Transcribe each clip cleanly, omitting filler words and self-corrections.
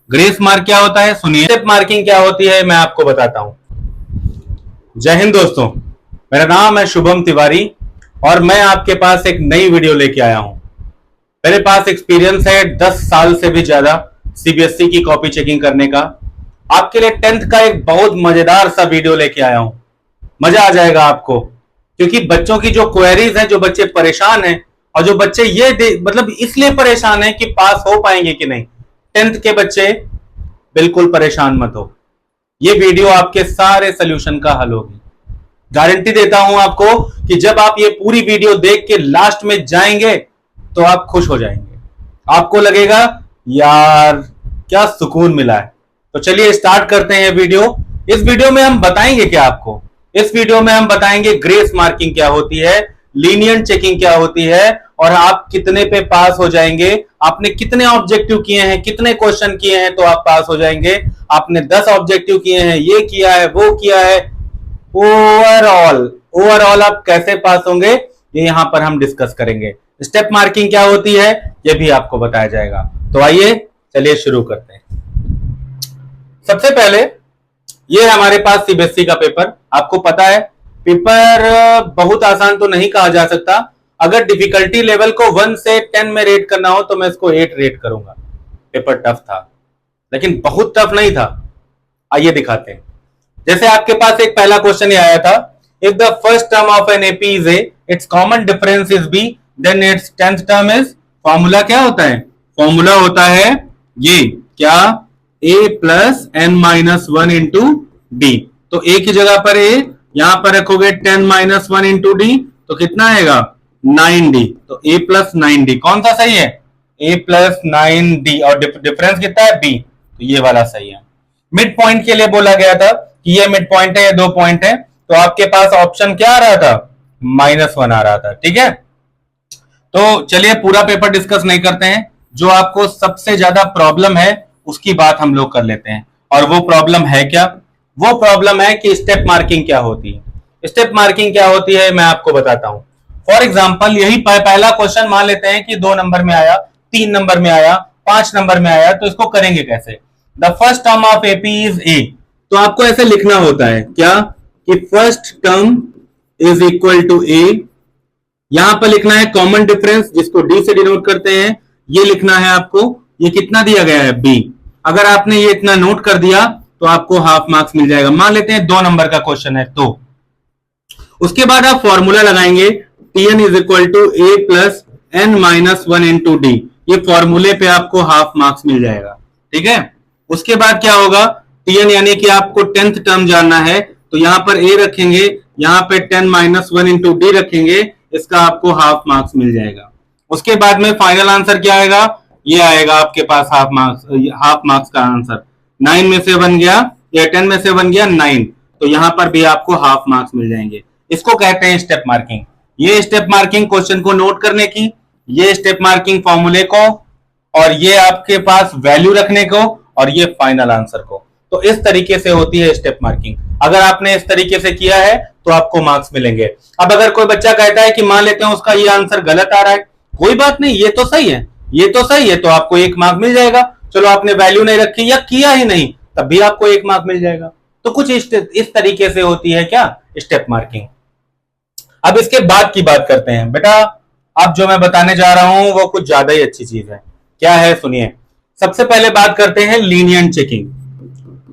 Grace mark क्या होता है सुनिए, स्टेप मार्किंग क्या होती है मैं आपको बताता हूं। जय हिंद दोस्तों, मेरा नाम है शुभम तिवारी और मैं आपके पास एक नई वीडियो लेके आया हूं। मेरे पास एक्सपीरियंस है 10 साल से भी ज्यादा सीबीएसई की कॉपी चेकिंग करने का। आपके लिए 10th का एक बहुत मजेदार सा वीडियो लेके आया हूं, मजा आ जाएगा आपको, क्योंकि बच्चों की जो क्वेरीज हैं, जो बच्चे परेशान हैं और जो बच्चे मतलब इसलिए परेशान हैं कि पास हो पाएंगे कि नहीं। 10th के बच्चे बिल्कुल परेशान मत हो, ये वीडियो आपके सारे सोल्यूशन का हल होगी। गारंटी देता हूं आपको कि जब आप ये पूरी वीडियो देख के लास्ट में जाएंगे तो आप खुश हो जाएंगे, आपको लगेगा यार क्या सुकून मिला है। तो चलिए स्टार्ट करते हैं वीडियो। इस वीडियो में हम बताएंगे क्या आपको, इस वीडियो में हम बताएंगे ग्रेस मार्किंग क्या होती है, लीनियंट चेकिंग क्या होती है और आप कितने पे पास हो जाएंगे। आपने कितने ऑब्जेक्टिव किए हैं, कितने क्वेश्चन किए हैं तो आप पास हो जाएंगे। आपने 10 ऑब्जेक्टिव किए हैं, ये किया है, वो किया है, ओवरऑल ओवरऑल आप कैसे पास होंगे ये यहां पर हम डिस्कस करेंगे। स्टेप मार्किंग क्या होती है ये भी आपको बताया जाएगा। तो आइए चलिए शुरू करते हैं। सबसे पहले ये हमारे पास सीबीएसई का पेपर, आपको पता है पेपर बहुत आसान तो नहीं कहा जा सकता। अगर डिफिकल्टी लेवल को 1 से 10 में रेट करना हो तो मैं इसको 8 रेट करूंगा। पेपर टफ था लेकिन बहुत टफ नहीं था। आइए दिखाते हैं। जैसे आपके पास एक पहला क्वेश्चन ये आया था, if the first term of an AP is a, its common difference is b, then its 10th term is. Formula क्या होता है? फॉर्मूला होता है ये क्या, a plus n minus one into d. तो a की जगह पर a, यहां पर रखोगे 10 माइनस वन इंटू डी तो कितना आएगा 9d। तो a प्लस 9d कौन सा सही है? a प्लस 9d और डिफरेंस कितना है b, तो ये वाला सही है। मिड पॉइंट के लिए बोला गया था कि ये मिड पॉइंट है, ये 2 पॉइंट है, तो आपके पास ऑप्शन क्या आ रहा था? -1 आ रहा था। ठीक है, तो चलिए पूरा पेपर डिस्कस नहीं करते हैं, जो आपको सबसे ज्यादा प्रॉब्लम है उसकी बात हम लोग कर लेते हैं। और वो प्रॉब्लम है क्या? वो प्रॉब्लम है कि स्टेप मार्किंग क्या होती है। स्टेप मार्किंग क्या होती है मैं आपको बताता हूं। फॉर एग्जाम्पल यही पहला क्वेश्चन मान लेते हैं कि 2 नंबर में आया, 3 नंबर में आया, 5 नंबर में आया, तो इसको करेंगे कैसे? The first term of AP is A, तो आपको ऐसे लिखना होता है क्या कि first term is equal to A. यहां पर लिखना है कॉमन डिफरेंस जिसको डी से डिनोट करते हैं, ये लिखना है आपको। ये कितना दिया गया है? बी। अगर आपने ये इतना नोट कर दिया तो आपको हाफ मार्क्स मिल जाएगा। मान लेते हैं 2 नंबर का क्वेश्चन है, तो उसके बाद आप फॉर्मूला लगाएंगे t n is equal to a plus n minus one into d. ये फॉर्मूले पे आपको हाफ मार्क्स मिल जाएगा। ठीक है, उसके बाद क्या होगा, टीएन यानी कि आपको 10th टर्म जानना है, तो यहां पर ए रखेंगे, यहां पे 10 माइनस वन इंटू डी रखेंगे, इसका आपको हाफ मार्क्स मिल जाएगा। उसके बाद में फाइनल आंसर क्या आएगा? ये आएगा आपके पास हाफ मार्क्स का आंसर। 9 में से 1 गया या 10 में से 1 गया 9, तो यहां पर भी आपको हाफ मार्क्स मिल जाएंगे। इसको कहते हैं स्टेप मार्किंग। ये स्टेप मार्किंग क्वेश्चन को नोट करने की, ये स्टेप मार्किंग फॉर्मूले को, और ये आपके पास वैल्यू रखने को, और ये फाइनल आंसर को। तो इस तरीके से होती है स्टेप मार्किंग। अगर आपने इस तरीके से किया है तो आपको मार्क्स मिलेंगे। अब अगर कोई बच्चा कहता है कि मान लेते हैं उसका ये आंसर गलत आ रहा है, कोई बात नहीं, ये तो सही है, ये तो सही है, तो आपको 1 मार्क मिल जाएगा। चलो आपने वैल्यू नहीं रखी या किया ही नहीं, तब भी आपको 1 मार्क मिल जाएगा। तो कुछ इस तरीके से होती है क्या, स्टेप मार्किंग। अब इसके बाद की बात करते हैं। बेटा अब जो मैं बताने जा रहा हूं वो कुछ ज्यादा ही अच्छी चीज है। क्या है सुनिए। सबसे पहले बात करते हैं लीनियंट चेकिंग।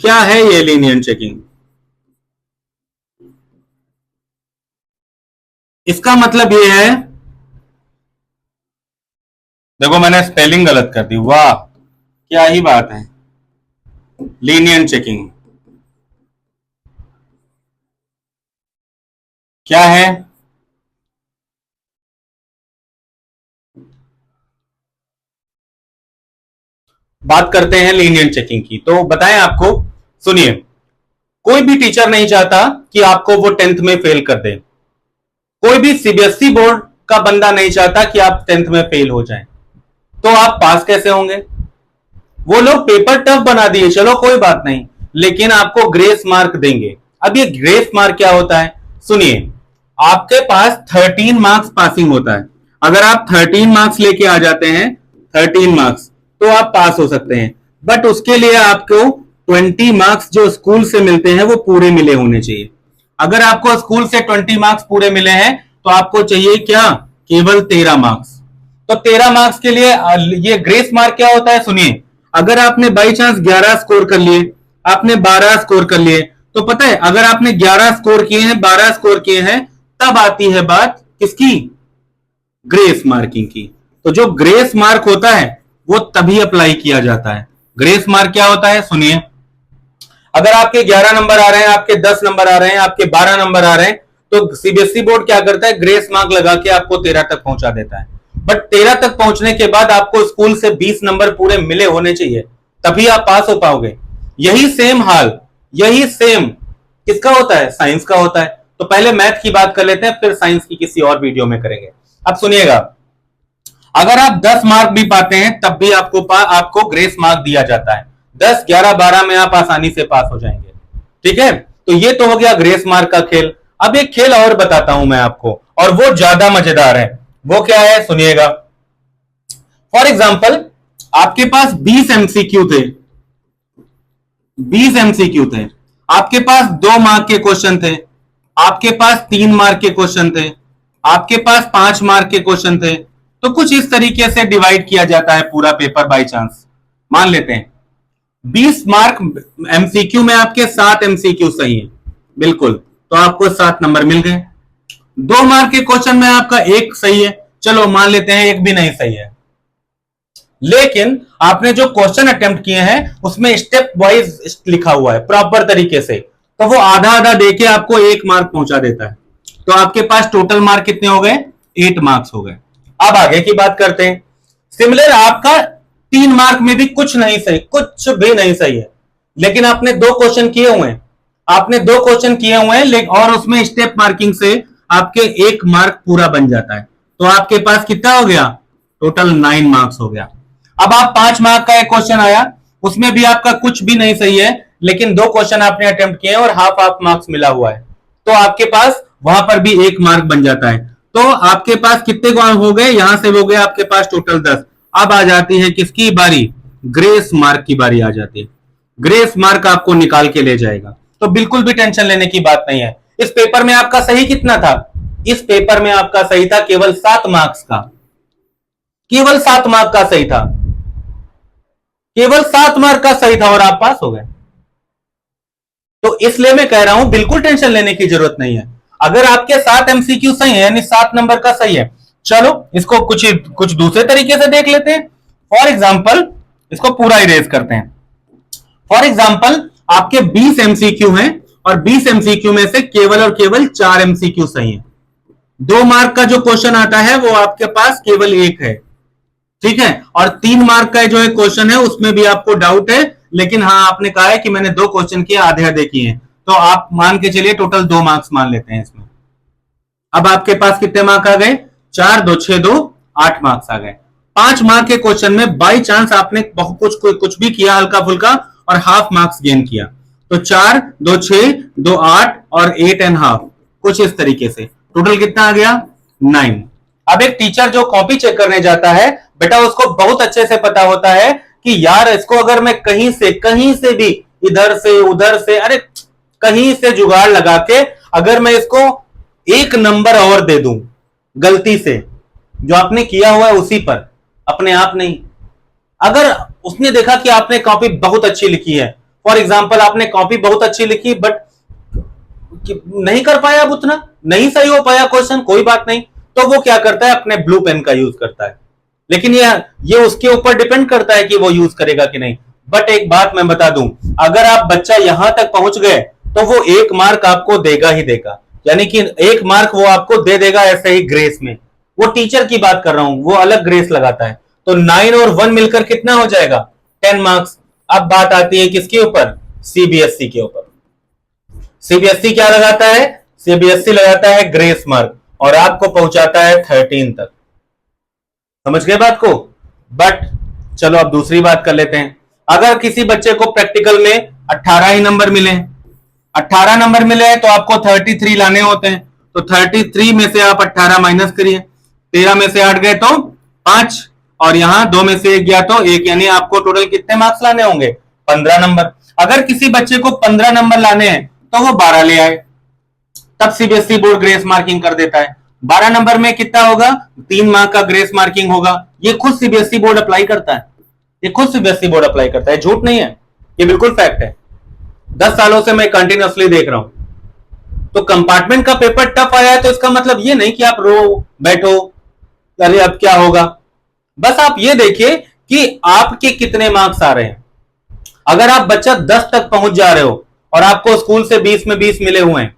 क्या है ये लीनियंट चेकिंग? इसका मतलब ये है, देखो मैंने स्पेलिंग गलत कर दी, वाह क्या ही बात है। लीनियंट चेकिंग क्या है? बात करते हैं लीनियंट चेकिंग की, तो बताएं आपको। सुनिए, कोई भी टीचर नहीं चाहता कि आपको वो 10th में फेल कर दे। कोई भी सीबीएसई बोर्ड का बंदा नहीं चाहता कि आप 10th में फेल हो जाएं। तो आप पास कैसे होंगे? वो लोग पेपर टफ बना दिए, चलो कोई बात नहीं, लेकिन आपको ग्रेस मार्क देंगे। अब ये ग्रेस मार्क क्या होता है? सुनिए, आपके पास 13 मार्क्स पासिंग होता है। अगर आप 13 मार्क्स लेके आ जाते हैं, 13 मार्क्स, तो आप पास हो सकते हैं। बट उसके लिए आपको 20 मार्क्स जो स्कूल से मिलते हैं वो पूरे मिले होने चाहिए। अगर आपको स्कूल से 20 मार्क्स पूरे मिले हैं तो आपको चाहिए क्या, केवल 13 मार्क्स। तो 13 मार्क्स के लिए ये ग्रेस मार्क क्या होता है सुनिए, अगर आपने बाई चांस 11 स्कोर कर लिए, आपने 12 स्कोर कर लिए, तो पता है अगर आपने 11 स्कोर किए हैं, 12 स्कोर किए हैं, तब आती है बात किसकी, ग्रेस मार्किंग की। तो जो ग्रेस मार्क होता है वो तभी अप्लाई किया जाता है। ग्रेस मार्क क्या होता है सुनिए, अगर आपके 11 नंबर आ रहे हैं, आपके 10 नंबर आ रहे हैं, आपके 12 नंबर आ रहे हैं, तो सीबीएसई बोर्ड क्या करता है, ग्रेस मार्क लगा के आपको 13 तक पहुंचा देता है। बट 13 तक पहुंचने के बाद आपको स्कूल से 20 नंबर पूरे मिले होने चाहिए, तभी आप पास हो पाओगे। यही सेम हाल, यही सेम किसका होता है, साइंस का होता है। तो पहले मैथ की बात कर लेते हैं, फिर साइंस की किसी और वीडियो में करेंगे। अब सुनिएगा, अगर आप 10 मार्क भी पाते हैं तब भी आपको ग्रेस मार्क दिया जाता है। 10, 11, 12 में आप आसानी से पास हो जाएंगे। ठीक है, तो ये तो हो गया ग्रेस मार्क का खेल। अब एक खेल और बताता हूं मैं आपको, और वो ज्यादा मजेदार है। वो क्या है सुनिएगा, फॉर एग्जाम्पल आपके पास 20 एमसीक्यू थे, 20 एमसीक्यू थे, आपके पास 2 मार्क के क्वेश्चन थे, आपके पास 3 मार्क के क्वेश्चन थे, आपके पास 5 मार्क के क्वेश्चन थे। तो कुछ इस तरीके से डिवाइड किया जाता है पूरा पेपर बाय चांस। मान लेते हैं 20 मार्क एमसीक्यू में आपके 7 एमसीक्यू सही है, बिल्कुल, तो आपको 7 नंबर मिल गए। 2 मार्क के क्वेश्चन में आपका 1 सही है, चलो मान लेते हैं 1 भी नहीं सही है, लेकिन आपने जो क्वेश्चन अटेम्प्ट किए हैं उसमें स्टेप वाइज लिखा हुआ है प्रॉपर तरीके से, तो वो आधा आधा देके आपको 1 मार्क पहुंचा देता है। तो आपके पास टोटल मार्क कितने हो गए, 8 मार्क्स हो गए। अब आगे की बात करते हैं। सिमिलर आपका 3 मार्क में भी कुछ नहीं सही, कुछ भी नहीं सही है, लेकिन आपने 2 क्वेश्चन किए हुए हैं, आपने 2 क्वेश्चन किए हुए हैं और उसमें स्टेप मार्किंग से आपके 1 मार्क पूरा बन जाता है। तो आपके पास कितना हो गया, टोटल 9 मार्क्स हो गया। अब आप 5 मार्क का एक क्वेश्चन आया, उसमें भी आपका कुछ भी नहीं सही है, लेकिन 2 क्वेश्चन आपने अटेम्प्ट किए और हाफ मार्क्स मिला हुआ है, तो आपके पास वहां पर भी 1 मार्क बन जाता है। तो आपके पास कितने हो गए, यहां से हो गए आपके पास टोटल 10। अब आ जाती है किसकी बारी, ग्रेस मार्क की बारी आ जाती है। ग्रेस मार्क आपको निकाल के ले जाएगा, तो बिल्कुल भी टेंशन लेने की बात नहीं है। इस पेपर में आपका सही कितना था, इस पेपर में आपका सही था केवल 7 मार्क्स का, केवल 7 मार्क का सही था, केवल 7 मार्क का सही था और आप पास हो गए। तो इसलिए मैं कह रहा हूं बिल्कुल टेंशन लेने की जरूरत नहीं है। अगर आपके 7 एमसीक्यू सही है, यानी 7 नंबर का सही है, चलो इसको कुछ दूसरे तरीके से देख लेते हैं। फॉर एग्जाम्पल इसको पूरा इरेज करते हैं। फॉर एग्जाम्पल आपके 20 एमसीक्यू हैं और 20 एमसीक्यू में से केवल और केवल 4 एमसीक्यू सही है। 2 मार्क का जो क्वेश्चन आता है वो आपके पास केवल 1 है, ठीक है, और 3 मार्क का जो है क्वेश्चन है उसमें भी आपको डाउट है, लेकिन हाँ आपने कहा है कि मैंने 2 क्वेश्चन किए, आधे आधे किए हैं, तो आप मान के चलिए टोटल 2 मार्क्स मान लेते हैं इसमें। अब आपके पास कितने मार्क आ गए, 4 2 6 2 8 मार्क्स आ गए। 5 मार्क के क्वेश्चन में बाई चांस आपने कुछ भी किया हल्का फुल्का और हाफ मार्क्स गेन किया, तो 4 2 6 2 8 और 8 एंड हाफ, कुछ इस तरीके से टोटल कितना आ गया, 9। अब एक टीचर जो कॉपी चेक करने जाता है, बेटा उसको बहुत अच्छे से पता होता है कि यार इसको अगर मैं कहीं से भी इधर से उधर से, अरे कहीं से जुगाड़ लगा के अगर मैं इसको 1 नंबर और दे दूं गलती से, जो आपने किया हुआ है उसी पर, अपने आप नहीं। अगर उसने देखा कि आपने कॉपी बहुत अच्छी लिखी है, फॉर एग्जाम्पल आपने कॉपी बहुत अच्छी लिखी बट नहीं कर पाया, अब उतना नहीं सही हो पाया क्वेश्चन, कोई बात नहीं, तो वो क्या करता है, अपने ब्लू पेन का यूज करता है। लेकिन ये उसके ऊपर डिपेंड करता है कि वो यूज करेगा कि नहीं। बट एक बात मैं बता दूं, अगर आप बच्चा यहां तक पहुंच गए तो वो 1 मार्क आपको देगा ही देगा, यानी कि 1 मार्क वो आपको दे देगा ऐसे ही ग्रेस में। वो टीचर की बात कर रहा हूं, वो अलग ग्रेस लगाता है। तो 9 और 1 मिलकर कितना हो जाएगा, 10 मार्क्स। अब बात आती है किसके ऊपर, सीबीएसई के ऊपर। सीबीएसई क्या लगाता है, सीबीएसई लगाता है ग्रेस मार्क और आपको पहुंचाता है 13 तक। समझ गए बात को। बट चलो अब दूसरी बात कर लेते हैं। अगर किसी बच्चे को प्रैक्टिकल में 18 ही नंबर मिले, 18 नंबर मिले हैं तो आपको 33 लाने होते हैं, तो 33 में से आप 18 माइनस करिए, 13 में से 8 गए तो 5, और यहाँ 2 में से 1 गया तो 1, यानी आपको टोटल कितने मार्क्स लाने होंगे? 15 नंबर। अगर किसी बच्चे को 15 नंबर लाने हैं तो वो 12 ले आए, तब सीबीएसई बोर्ड ग्रेस मार्किंग कर देता है। 12 नंबर में कितना होगा? 3 मार्क का ग्रेस मार्किंग होगा। ये खुद सीबीएसई बोर्ड अप्लाई करता है, ये खुद सीबीएसई बोर्ड अप्लाई करता है, झूठ नहीं है, ये बिल्कुल फैक्ट है। 10 सालों से मैं कंटिन्यूअसली देख रहा हूं। तो कंपार्टमेंट का पेपर टफ आया है तो इसका मतलब ये नहीं कि आप रो बैठो, अरे अब क्या होगा। बस आप ये देखिए कि आपके कितने मार्क्स आ रहे हैं। अगर आप बच्चा 10 तक पहुंच जा रहे हो और आपको स्कूल से 20 में 20 मिले हुए हैं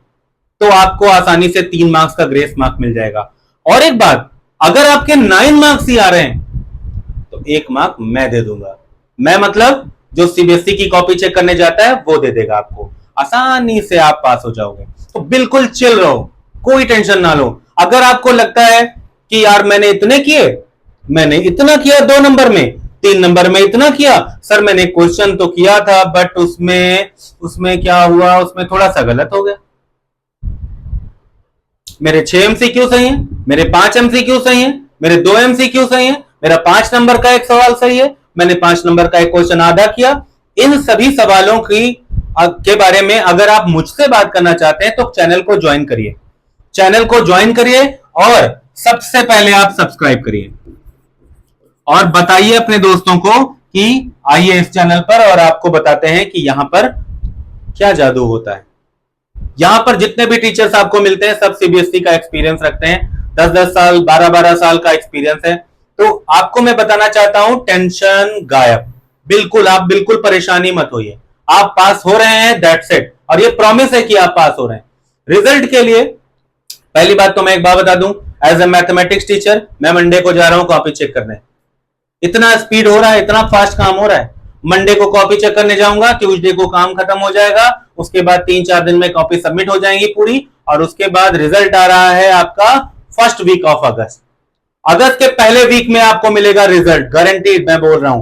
तो आपको आसानी से 3 मार्क्स का ग्रेस मार्क मिल जाएगा। और एक बात, अगर आपके 9 मार्क्स ही आ रहे हैं तो 1 मार्क मैं दे दूंगा। मैं मतलब जो सीबीएसई की कॉपी चेक करने जाता है वो दे देगा आपको, आसानी से आप पास हो जाओगे। तो बिल्कुल चिल रहो, कोई टेंशन ना लो। अगर आपको लगता है कि यार मैंने इतने किए, मैंने इतना किया 2 नंबर में, 3 नंबर में इतना किया, सर मैंने क्वेश्चन तो किया था बट उसमें क्या हुआ, उसमें थोड़ा सा गलत हो गया, मेरे 6 एमसीक्यू सही है, मेरे 5 एमसीक्यू सही है, मेरे 2 एमसीक्यू सही है, मेरा 5 नंबर का एक सवाल सही है, मैंने 5 नंबर का एक क्वेश्चन आधा किया। इन सभी सवालों के बारे में अगर आप मुझसे बात करना चाहते हैं तो चैनल को ज्वाइन करिए, चैनल को ज्वाइन करिए और सबसे पहले आप सब्सक्राइब करिए और बताइए अपने दोस्तों को कि आइए इस चैनल पर और आपको बताते हैं कि यहां पर क्या जादू होता है। यहां पर जितने भी टीचर्स आपको मिलते हैं सब सीबीएसई का एक्सपीरियंस रखते हैं, 10-10 साल 12-12 साल का एक्सपीरियंस है। तो आपको मैं बताना चाहता हूं, टेंशन गायब, बिल्कुल आप बिल्कुल परेशानी मत होइए, आप पास हो रहे हैं, दैट्स इट। और ये प्रॉमिस है कि आप पास हो रहे हैं। रिजल्ट के लिए पहली बात तो मैं एक बात बता दूं, एज ए मैथमेटिक्स टीचर मैं मंडे को जा रहा हूं कॉपी चेक करने। इतना स्पीड हो रहा है, इतना फास्ट काम हो रहा है। मंडे को कॉपी चेक करने जाऊंगा, ट्यूसडे को काम खत्म हो जाएगा, उसके बाद 3-4 दिन में कॉपी सबमिट हो जाएंगी पूरी, और उसके बाद रिजल्ट आ रहा है आपका फर्स्ट वीक ऑफ अगस्त। अगस्त के पहले वीक में आपको मिलेगा रिजल्ट, गारंटीड, मैं बोल रहा हूं।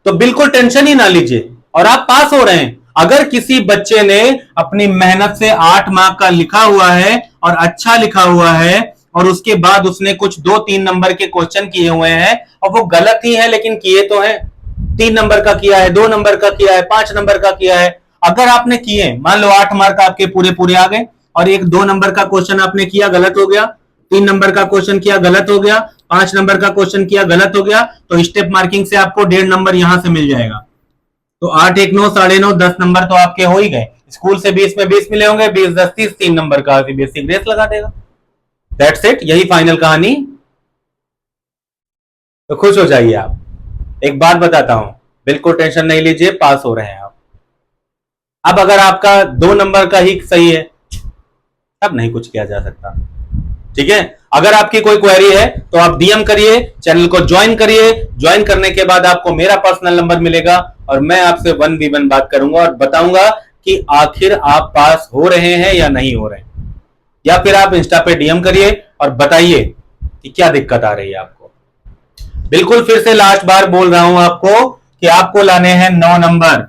तो बिल्कुल टेंशन ही ना लीजिए और आप पास हो रहे हैं। अगर किसी बच्चे ने अपनी मेहनत से 8 मार्क का लिखा हुआ है और अच्छा लिखा हुआ है और उसके बाद उसने कुछ 2-3 नंबर के क्वेश्चन किए हुए हैं और वो गलत ही है लेकिन किए तो हैं, 3 नंबर का किया है, 2 नंबर का किया है, 5 नंबर का किया है। अगर आपने किए, मान लो 8 मार्क आपके पूरे पूरे आ गए और एक 2 नंबर का क्वेश्चन आपने किया गलत हो गया, 3 नंबर का क्वेश्चन किया गलत हो गया, 5 नंबर का क्वेश्चन किया गलत हो गया, तो स्टेप मार्किंग से आपको 1.5 नंबर यहां से मिल जाएगा। तो 8, 1, 9, 9.5, 10 नंबर तो आपके हो ही गए। स्कूल से 20 में 20 मिले होंगे, 20, 10, 30, 3 नंबर का सीबीएसई ग्रेस लगा देगा। दैट्स इट, यही फाइनल कहानी। तो खुश हो जाइए आप। एक बात बताता हूं, बिल्कुल टेंशन नहीं लीजिए, पास हो रहे हैं आप। अब अगर आपका 2 नंबर का ही सही है तब नहीं कुछ किया जा सकता, ठीक है। अगर आपकी कोई क्वेरी है तो आप डीएम करिए, चैनल को ज्वाइन करिए। ज्वाइन करने के बाद आपको मेरा पर्सनल नंबर मिलेगा और मैं आपसे 1v1 बात करूंगा और बताऊंगा कि आखिर आप पास हो रहे हैं या नहीं हो रहे हैं। या फिर आप इंस्टा पे डीएम करिए और बताइए कि क्या दिक्कत आ रही है आपको। बिल्कुल फिर से लास्ट बार बोल रहा हूं आपको कि आपको लाने हैं 9 नंबर।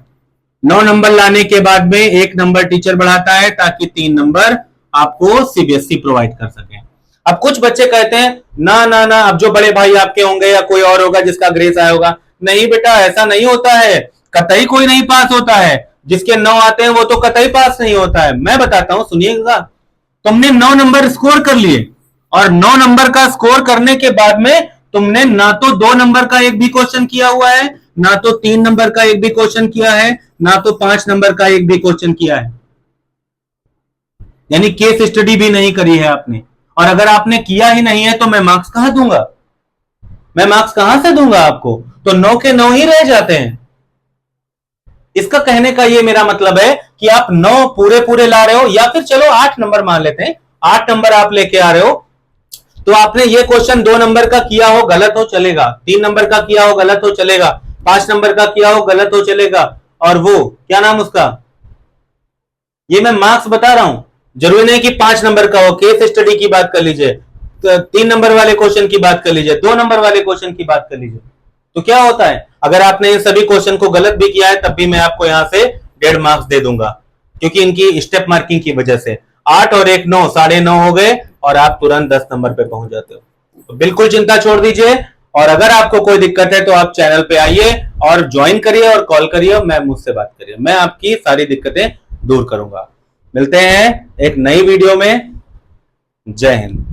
9 नंबर लाने के बाद में 1 नंबर टीचर बढ़ाता है ताकि 3 नंबर आपको सीबीएसई प्रोवाइड कर सके। अब कुछ बच्चे कहते हैं ना ना ना, अब जो बड़े भाई आपके होंगे या कोई और होगा जिसका ग्रेस आया होगा, नहीं बेटा ऐसा नहीं होता है, कतई कोई नहीं पास होता है, जिसके 9 आते हैं वो तो कतई पास नहीं होता है। मैं बताता हूं, सुनिएगा। तुमने 9 नंबर स्कोर कर लिए और 9 नंबर का स्कोर करने के बाद में तुमने ना तो 2 नंबर का एक भी क्वेश्चन किया हुआ है, ना तो 3 नंबर का एक भी क्वेश्चन किया है, ना तो 5 नंबर का एक भी क्वेश्चन किया है, यानी केस स्टडी भी नहीं करी है आपने। और अगर आपने किया ही नहीं है तो मैं मार्क्स कहां दूंगा, मैं मार्क्स कहां से दूंगा आपको? तो 9 के 9 ही रह जाते हैं। इसका कहने का ये मेरा मतलब है कि आप 9 पूरे पूरे ला रहे हो, या फिर चलो 8 नंबर मान लेते हैं, 8 नंबर आप लेके आ रहे हो, तो आपने ये क्वेश्चन 2 नंबर का किया हो गलत हो चलेगा, 3 नंबर का किया हो गलत हो चलेगा, 5 नंबर का किया हो गलत हो चलेगा, और वो क्या नाम उसका, ये मैं मार्क्स बता रहा हूं, जरूरी नहीं कि 5 नंबर का हो। केस स्टडी की बात कर लीजिए, 3 नंबर वाले क्वेश्चन की बात कर लीजिए, 2 नंबर वाले क्वेश्चन की बात कर लीजिए। तो क्या होता है, अगर आपने इन सभी क्वेश्चन को गलत भी किया है तब भी मैं आपको यहां से 1.5 मार्क्स दे दूंगा, क्योंकि इनकी स्टेप मार्किंग की वजह से 8 और 1 9, 9.5 हो गए और आप तुरंत 10 नंबर पे पहुंच जाते हो। तो बिल्कुल चिंता छोड़ दीजिए, और अगर आपको कोई दिक्कत है तो आप चैनल पे आइए और ज्वाइन करिए और कॉल करिए, मैं मुझसे बात करिए, मैं आपकी सारी दिक्कतें दूर करूंगा। मिलते हैं एक नई वीडियो में। जय हिंद।